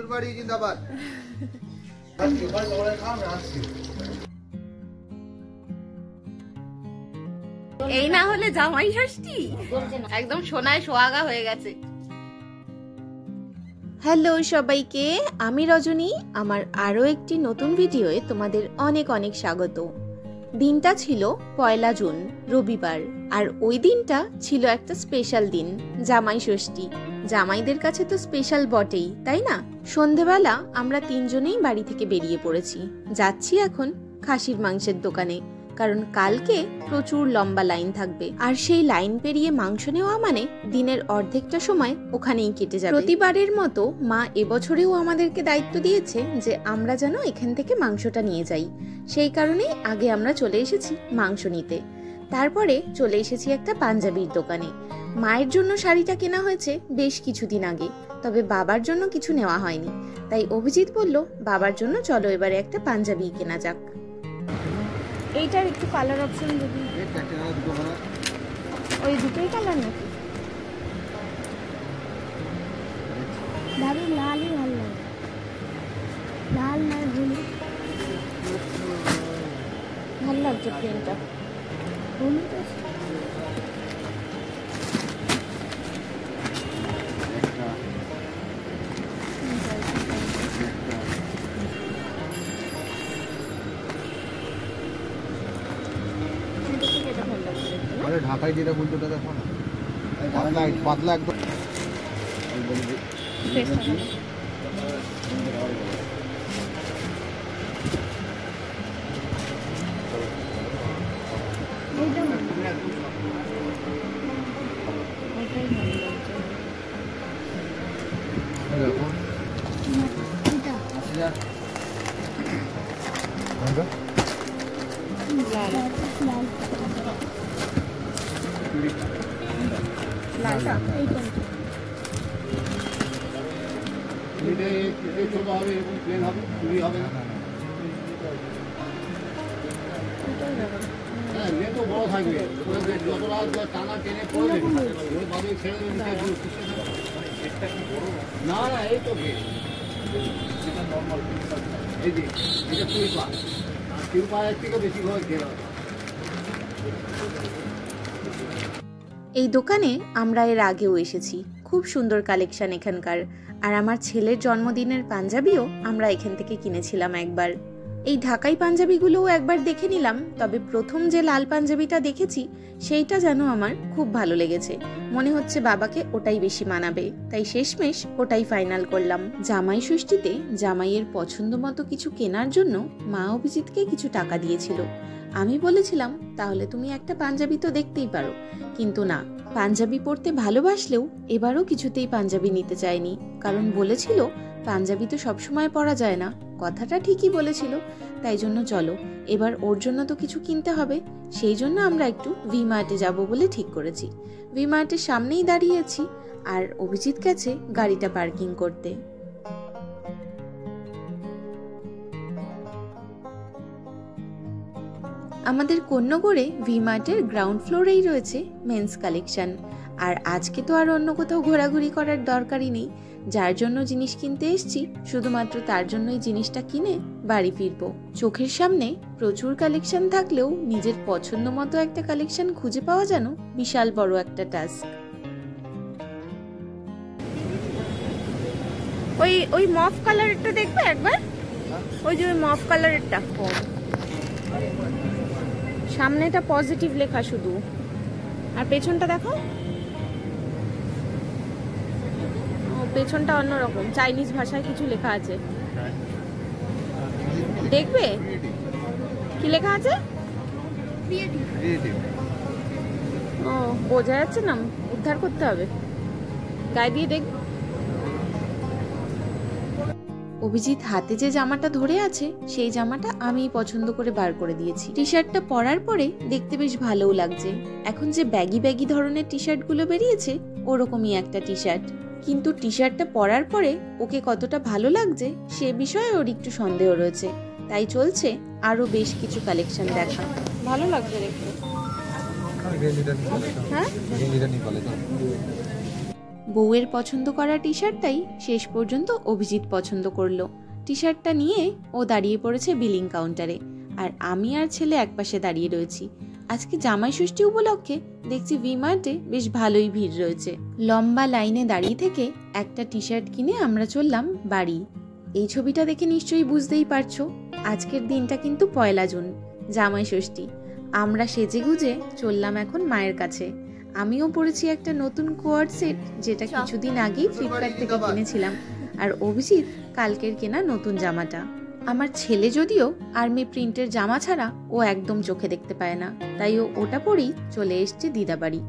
শ্বশুরবাড়ি জিন্দাবাদ। এই না হলে জামাই ষষ্ঠী একদম সোনায় সোহাগা হয়ে গেছে। হ্যালো সবাইকে, আমি রজনী। আমার আরো একটি নতুন ভিডিওয়ে তোমাদের অনেক অনেক স্বাগত। দিনটা ছিল 1 জুন, রবিবার। আর ওই দিনটা ছিল একটা স্পেশাল দিন, জামাই ষষ্ঠী। জামাইদের কাছে তো স্পেশাল বটেই, তাই না? সন্ধেবেলা আমরা 3 জনেই বাড়ি থেকে বেরিয়ে পড়েছি। যাচ্ছি এখন খাসির মাংসের দোকানে, কারণ কালকে প্রচুর লম্বা লাইন থাকবে। আর সেই লাইন পেরিয়ে মাংস নেওয়া মানে দিনের অর্ধেকটা সময় ওখানেই কেটে যাবে। প্রতিবারের মতো মা এবছরেও আমাদেরকে দায়িত্ব দিয়েছে যে আমরা যেন এখান থেকে মাংসটা নিয়ে যাই। সেই কারণেই আগে আমরা চলে এসেছি মাংস নিতে। তারপরে চলে এসেছি একটা পাঞ্জাবির দোকানে। মায়ের জন্য শাড়িটা কেনা হয়েছে বেশ কিছুদিন আগে, তবে বাবার জন্য কিছু নেওয়া হয়নি। তাই অভিজিৎ বলল, বাবার জন্য চলো এবারে একটা পাঞ্জাবি কেনা যাক। এইটার একটু কালার অপশন যদি, ওই দুটোই কালার নাকি? দাদু লালই ভালো লাগে, লাল না হলুদ ভালো লাগছে প্লেনটা। হলুদ ঢাকায় যেটা বলতো ওটা দেখো না, পাতলা একদম। এই দোকানে আমরা এর আগেও এসেছি। খুব সুন্দর কালেকশন এখানকার। আর আমার ছেলের জন্মদিনের পাঞ্জাবিও আমরা এখান থেকে কিনেছিলাম একবার। এই ঢাকাই পাঞ্জাবিগুলোও একবার দেখে নিলাম, তবে প্রথম যে লাল পাঞ্জাবিটা দেখেছি সেইটা যেন আমার খুব ভালো লেগেছে। মনে হচ্ছে বাবাকে ওটাই বেশি মানাবে, তাই শেষমেশ ওটাই ফাইনাল করলাম। জামাই ষষ্ঠীতে জামাইয়ের পছন্দ মতো কিছু কেনার জন্য মা অভিজিৎকে কিছু টাকা দিয়েছিল। আমি বলেছিলাম, তাহলে তুমি একটা পাঞ্জাবি তো দেখতেই পারো, কিন্তু না, পাঞ্জাবি পরতে ভালোবাসলেও এবারও কিছুতেই পাঞ্জাবি নিতে চায়নি। কারণ বলেছিল পাঞ্জাবি তো সবসময় পরা যায় না। কথাটা ঠিকই বলেছিল। তাই জন্য চলো এবার ওর জন্য তো কিছু কিনতে হবে। সেই জন্য আমরা একটু ভি মার্টে যাবো বলে ঠিক করেছি। ভি মার্টের সামনেই দাঁড়িয়েছি, আর অভিজিৎ গেছে গাড়িটা পার্কিং করতে। আমাদের কন্যগড়ে ভি মার্টের গ্রাউন্ড ফ্লোরেই রয়েছে মেন্স কালেকশন। আর আজকে তো আর অন্য কোথাও ঘোরাঘুরি করার দরকারই নেই। যার জন্য জিনিস কিনতে এসছি, শুধুমাত্র তার জন্যই জিনিসটা কিনে বাড়ি ফিরবো। চোখের সামনে প্রচুর কালেকশন থাকলেও নিজের পছন্দ মতো একটা কালেকশন খুঁজে পাওয়া যেন বিশাল বড় একটা টাস্ক। ওই মফ কালারেরটা দেখবে একবার, ওই যে মফ কালারেরটা। সামনেটা পজিটিভ লেখা শুধু, আর পেছনটা দেখো, পেছনটা অন্যরকম, চাইনিজ ভাষায় কিছু লেখা আছে। দেখবে কি লেখা আছে? ও বোঝা যাচ্ছে না, উদ্ধার করতে হবে, গায়ে দিয়ে দেখ। অভিজিৎ হাতে যে জামাটা ধরে আছে সেই জামাটা আমি পছন্দ করে বার করে দিয়েছি। টি শার্টটা পরার পরে দেখতে বেশ ভালোও লাগছে। এখন যে ব্যাগি ব্যাগি ধরনের টি শার্ট গুলো বেরিয়েছে, ওরকমই একটা টি শার্ট। কিন্তু টি শার্টটা পরার পরে ওকে কতটা ভালো লাগছে সে বিষয়ে ওর একটু সন্দেহ রয়েছে। তাই চলছে আরো বেশ কিছু কালেকশন দেখা। ভালো লাগছে দেখতে। হ্যাঁ, বউয়ের পছন্দ করা টি শার্টটাই শেষ পর্যন্ত অভিজিৎ পছন্দ করলো। টি শার্টটা নিয়ে ও দাঁড়িয়ে পড়েছে বিলিং কাউন্টারে, আর আমি আর ছেলে একপাশে দাঁড়িয়ে রয়েছি। আজকে জামাই ষষ্ঠী উপলক্ষে দেখছি ভি-মার্টে বেশ ভালোই ভিড় রয়েছে। লম্বা লাইনে দাঁড়িয়ে থেকে একটা টি শার্ট কিনে আমরা চললাম বাড়ি। এই ছবিটা দেখে নিশ্চয়ই বুঝতেই পারছো, আজকের দিনটা কিন্তু 1 জুন, জামাই ষষ্ঠী। আমরা সেজেগুজে চললাম এখন মায়ের কাছে। আমিও পরেছি একটা নতুন কোয়ার্ড সেট, যেটা কিছুদিন আগেই ফ্লিপকার্ট থেকে কিনেছিলাম, আর অভিজিৎ কালকের কেনা নতুন জামাটা। আমার ছেলে যদিও আর্মি প্রিন্টের জামা ছাড়া ও একদম চোখে দেখতে পায় না, তাই ও ওটা পরেই চলে এসছে দিদা বাড়ি।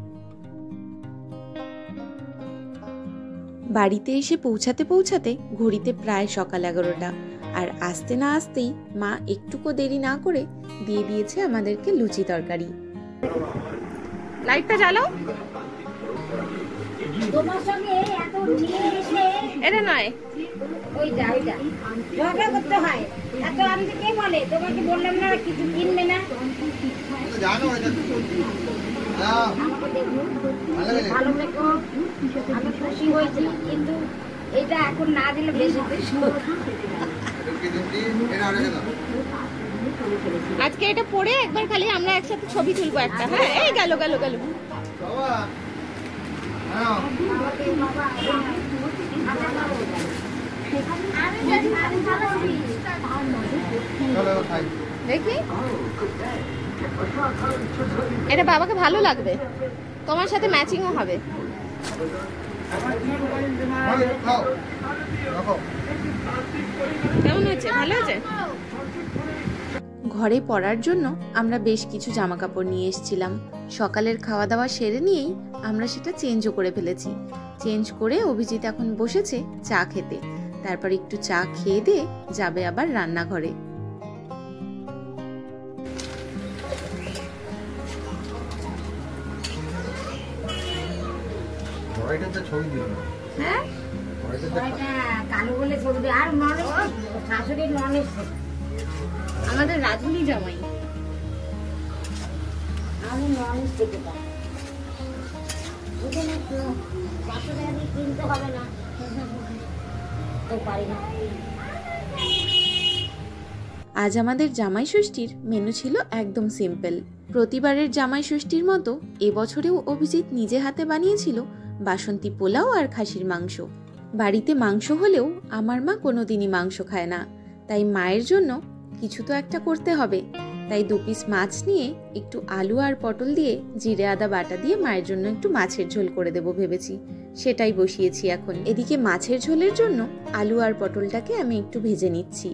বাড়িতে এসে পৌঁছাতে পৌঁছাতে ঘড়িতে প্রায় সকাল 11টা, আর আসতে না আসতেই মা একটুকু দেরি না করে দিয়ে দিয়েছে আমাদেরকে লুচি তরকারি। লাইটটা জ্বালাও। তোমার সঙ্গে এত নিয়ে এসে এটা নয়, ওইটা ঝগড়া করতে হয়। এত আমি কে বলে তোমাকে বললাম না কিছু কিনবে না, জানো এটা আমাকে দেখো ভালো দেখো, আমি খুশি হয়েছি, কিন্তু এটা এখন না দিলে বেশি আজকে এটা পরে একবার খালি আমরা একসাথে ছবি তুলবো একটা। হ্যাঁ, এই গেল গেল গেল। দেখি এটা বাবাকে ভালো লাগবে, তোমার সাথে ম্যাচিংও হবে। কেমন হয়েছে? ভালো হয়েছে। ঘরে পরার জন্য আমরা বেশ কিছু জামা কাপড় নিয়ে এসেছিলাম। সকালের খাওয়া দাওয়া সেরে নিয়েই আমরা সেটা চেঞ্জও করে ফেলেছি। চেঞ্জ করে অভিজিৎ এখন বসেছে চা খেতে, তারপর একটু চা খেয়ে দিয়ে যাবে আবার রান্নাঘরে। হ্যাঁ, কালো বলে ছবি আর শাশুড়ি নন এসছে আমাদের রাধুনি জামাই। আমি নন থেকে পাই, শাশুড়ি আমি কিনতে হবে না, তো পারি না। আজ আমাদের জামাই ষষ্ঠীর মেনু ছিল একদম সিম্পল। প্রতিবারের জামাই ষষ্ঠীর মতো এবছরেও অভিজিৎ নিজে হাতে বানিয়েছিল বাসন্তী পোলাও আর খাসির মাংস। বাড়িতে মাংস হলেও আমার মা কোনোদিনই মাংস খায় না, তাই মায়ের জন্য কিছু তো একটা করতে হবে। তাই 2 পিস মাছ নিয়ে একটু আলু আর পটল দিয়ে জিরে আদা বাটা দিয়ে মায়ের জন্য একটু মাছের ঝোল করে দেবো ভেবেছি, সেটাই বসিয়েছি এখন। এদিকে মাছের ঝোলের জন্য আলু আর পটলটাকে আমি একটু ভেজে নিচ্ছি,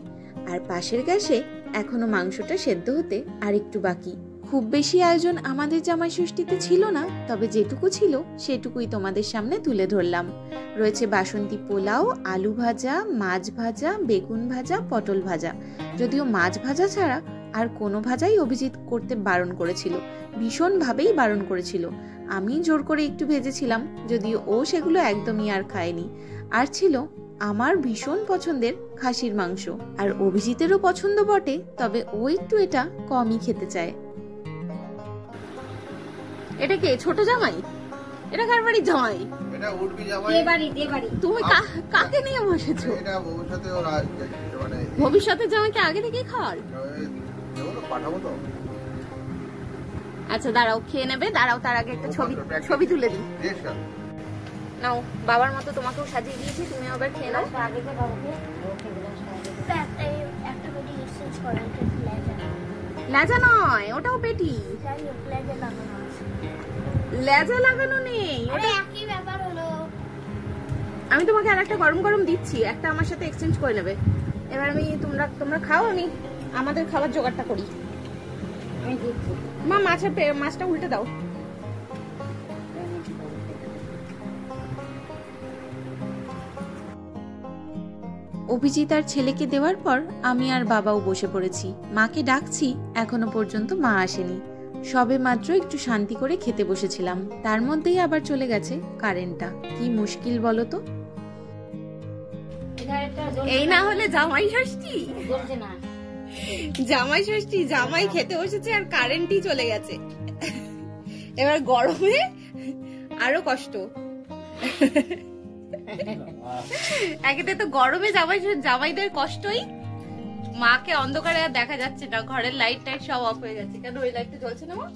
আর পাশের গ্যাসে এখনো মাংসটা সেদ্ধ হতে আর একটু বাকি। খুব বেশি আয়োজন আমাদের জামাই ষষ্ঠীতে ছিল না, তবে যেটুকু ছিল সেটুকুই তোমাদের সামনে তুলে ধরলাম। রয়েছে বাসন্তী পোলাও, আলু ভাজা, মাছ ভাজা, বেগুন ভাজা, পটল ভাজা। যদিও মাছ ভাজা ছাড়া আর কোনো ভাজাই অভিজিৎ করতে বারণ করেছিল, ভীষণভাবেই বারণ করেছিল। আমি জোর করে একটু ভেজেছিলাম, যদিও ও সেগুলো একদমই আর খায়নি। আর ছিল আমার ভীষণ পছন্দের খাসির মাংস, আর অভিজিতেরও পছন্দ বটে, তবে ও একটু এটা কমই খেতে চায়। এটা কে? ছোট জামাই? এটা কার বাড়ির জামাই? এটা উঠবি জামাই। দেবাড়ি তুমি কাকে নিয়ে বসেছো? এটা ভবিষ্যতে ওরা মানে ভবিষ্যতে জামাইকে আগে থেকেই খাওয়ার? পাঠাবো তো। আচ্ছা দাঁড়াও, খেয়ে নেবে, দাঁড়াও, তার আগে একটা ছবি তুলে দিই। নাও, বাবার মতো তোমাকেও সাজিয়ে দিয়েছি, তুমি আবার খেয়ে নাও। লেজা নয়, ওটাও পেটি। লেজা লাগানো নেই, ওটা একই ব্যাপার হলো। আমি তোমাকে আর একটা গরম গরম দিচ্ছি, একটা আমার সাথে এক্সচেঞ্জ করে নেবে। এবার আমি তোমরা খাও, আমি আমাদের খাবার জোগাড়টা করি। মা মাছটা উল্টে দাও। অভিজিৎ আর ছেলেকে দেওয়ার পর আমি আর বাবাও বসে পড়েছি। মাকে ডাকছি, এখনো পর্যন্ত মা আসেনি। সবে মাত্র একটু শান্তি করে খেতে বসেছিলাম, তার মধ্যেই আবার চলে গেছে কারেন্টটা। কি মুশকিল বলো তো। এই না হলে জামাই ষষ্ঠী, জামাই ষষ্ঠী, জামাই খেতে বসেছে আর কারেন্টই চলে গেছে। এবার গরমে আরো কষ্ট। একেতে তো গরমে জামাইদের কষ্টই, মাকে অন্ধকারে আর দেখা যাচ্ছে না, ঘরের লাইট টাইট সব অফ হয়ে যাচ্ছে। কেন ওই লাইটটা জ্বলছে না মা?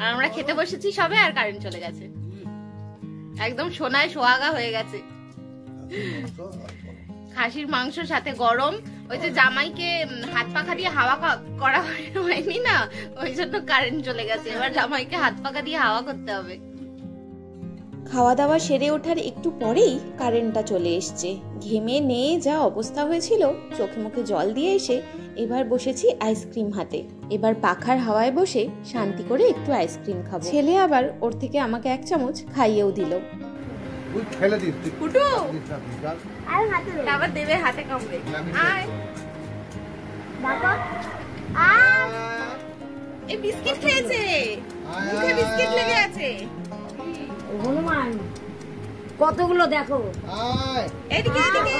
আর আমরা খেতে বসেছি সবে আর কারেন্ট চলে গেছে, একদম সোনায় সোহাগা হয়ে গেছে। খাসির মাংসর সাথে গরম, ওই যে জামাইকে হাত পাখা দিয়ে হাওয়া করা হয়নি না, ওই জন্য কারেন্ট চলে গেছে। এবার জামাইকে হাত পাখা দিয়ে হাওয়া করতে হবে। খাওয়া দাওয়া সেরে ওঠার একটু পরেই কারেন্টটা চলে এসছে। ঘেমে নিয়ে যা অবস্থা হয়েছিল, চোখে মুখে জল দিয়ে এসে এবার বসেছি আইসক্রিম হাতে। এবার পাখার হাওয়ায় বসে শান্তি করে একটু আইসক্রিম খাবো। ছেলে আবার ওর থেকে আমাকে এক চামচ খাইয়েও দিল। কুটু আবার দেবে হাতে কামড়ে। আয় এই বিস্কিট খেয়েছে, মুখে বিস্কিট লেগে আছে। হনুমান কতগুলো দেখো, এদিকে এদিকে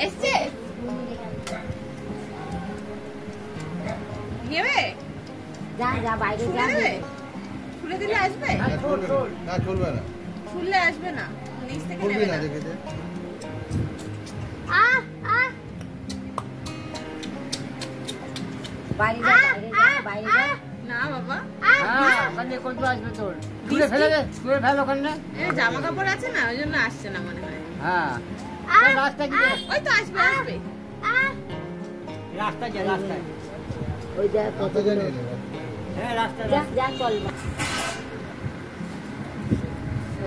এসছে। নেবে যা যা বাইরে যা, খুলে দিলে আসবে না, চলবে না, খুললে আসবে না, নিচ থেকে খুলবি নেবে না, না। দেখে দে। বাইরে যা, বাইরে যা, বাইরে যা। না বাবা, ওখানে কোন আসবে তোর? তুলে ফেলে দে, তুলে ফেল ওখানে। জামা কাপড় আছে না, ওই জন্য আসছে না মনে হয়। হ্যাঁ, রাস্তা কি? ওই তো আসবে আসবে। রাস্তা যা, রাস্তায়। ওই দেখ কত কতগুলো। জানিয়ে দেবে। হ্যাঁ, রাস্তা যা যা চল।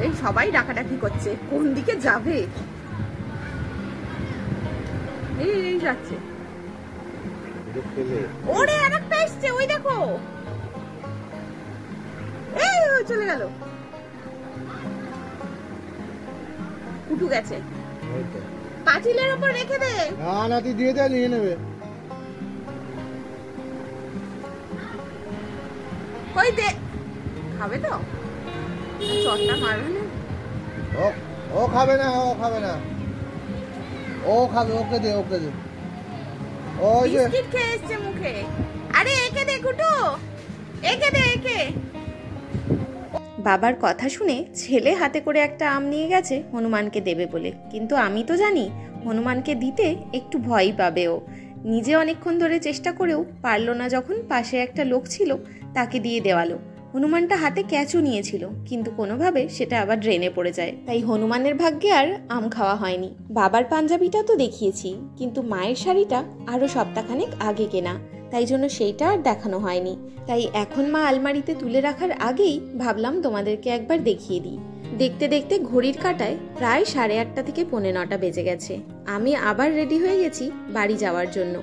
এই সবাই ডাকাডাকি করছে, কোন দিকে যাবে? এই এই যাচ্ছে। ওরে আরেকটা এসছে, ওই দেখো। এই ওই চলে গেল, কুটু গেছে। পাঁচিলের উপর রেখে দে। না, তুই দিয়ে দে, নিয়ে নেবে। কই দে, খাবে তো? চটটা মারবে না। ও খাবে না, ও খাবে না, ও খাবে, ওকে দে, ওকে দে। ওই যে বিস্কিট খেয়ে এসছে মুখে। আরে একে দে কুটু, একে দে, একে। বাবার কথা শুনে ছেলে হাতে করে একটা আম নিয়ে গেছে হনুমানকে দেবে বলে, কিন্তু আমি তো জানি হনুমানকে দিতে একটু ভয়ই পাবে ও। নিজে অনেকক্ষণ ধরে চেষ্টা করেও পারলো না, যখন পাশে একটা লোক ছিল তাকে দিয়ে দেওয়ালো। হনুমানটা হাতে ক্যাচও নিয়েছিল, কিন্তু কোনোভাবে সেটা আবার ড্রেনে পড়ে যায়। তাই হনুমানের ভাগ্যে আর আম খাওয়া হয়নি। বাবার পাঞ্জাবিটা তো দেখিয়েছি, কিন্তু মায়ের শাড়িটা আরও সপ্তাহখানেক আগে কেনা, তাই জন্য সেইটা আর দেখানো হয়নি। তাই এখন মা আলমারিতে তুলে রাখার আগেই ভাবলাম তোমাদেরকে একবার দেখিয়ে দিই। দেখতে দেখতে ঘড়ির কাঁটায় প্রায় 8:30 থেকে 9:45 বেজে গেছে। আমি আবার রেডি হয়ে গেছি বাড়ি যাওয়ার জন্য।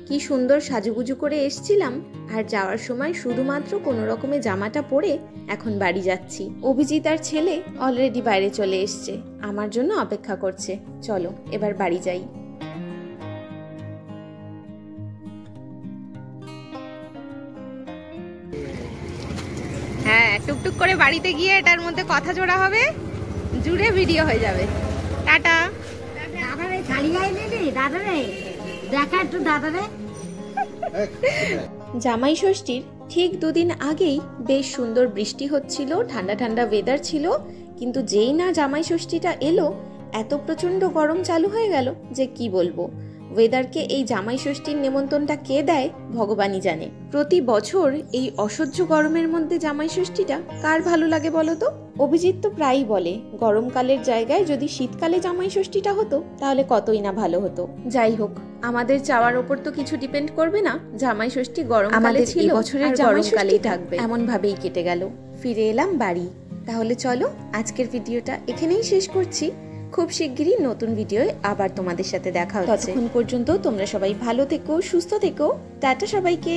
কি সুন্দর সাজুগুজু করে এসছিলাম, আর যাওয়ার সময় শুধুমাত্র কোনো রকমে জামাটা পরে এখন বাড়ি যাচ্ছি। অভিজিৎ আর ছেলে অলরেডি বাইরে চলে এসছে, আমার জন্য অপেক্ষা করছে। চলো এবার বাড়ি যাই। হ্যাঁ, টুকটুক করে বাড়িতে গিয়ে এটার মধ্যে কথা জোড়া হবে, জুড়ে ভিডিও হয়ে যাবে। টাটা। দাদারে শাড়ি গাইলে রে, দাদারে দেখা একটু, দাদারে। জামাই ষষ্ঠীর ঠিক 2 দিন আগেই বেশ সুন্দর বৃষ্টি হচ্ছিল, ঠান্ডা ঠান্ডা ওয়েদার ছিল, কিন্তু যেই না জামাই ষষ্ঠীটা এলো এত প্রচন্ড গরম চালু হয়ে গেল যে কি বলবো। ওয়েদারকে এই জামাই ষষ্ঠীর নেমন্তণটা কে দেয় ভগবানই জানে। প্রতি বছর এই অসহ্য গরমের মধ্যে জামাই ষষ্ঠীটা কার ভালো লাগে বলো তো? অভিজিৎ তো প্রায়ই বলে গরমকালের জায়গায় যদি শীতকালে জামাই ষষ্ঠীটা হতো তাহলে কতই না ভালো হতো। যাই হোক, আমাদের চাওয়ার ওপর তো কিছু ডিপেন্ড করবে না। জামাই ষষ্ঠী গরমকালে ছিল, বছরের গরমকালেই থাকবে, এমন ভাবেই কেটে গেল। ফিরে এলাম বাড়ি। তাহলে চলো আজকের ভিডিওটা এখানেই শেষ করছি। খুব শিগগিরই নতুন ভিডিওয়ে আবার তোমাদের সাথে দেখা হচ্ছে। ততক্ষণ পর্যন্ত তোমরা সবাই ভালো থেকো, সুস্থ থেকো। টাটা সবাইকে।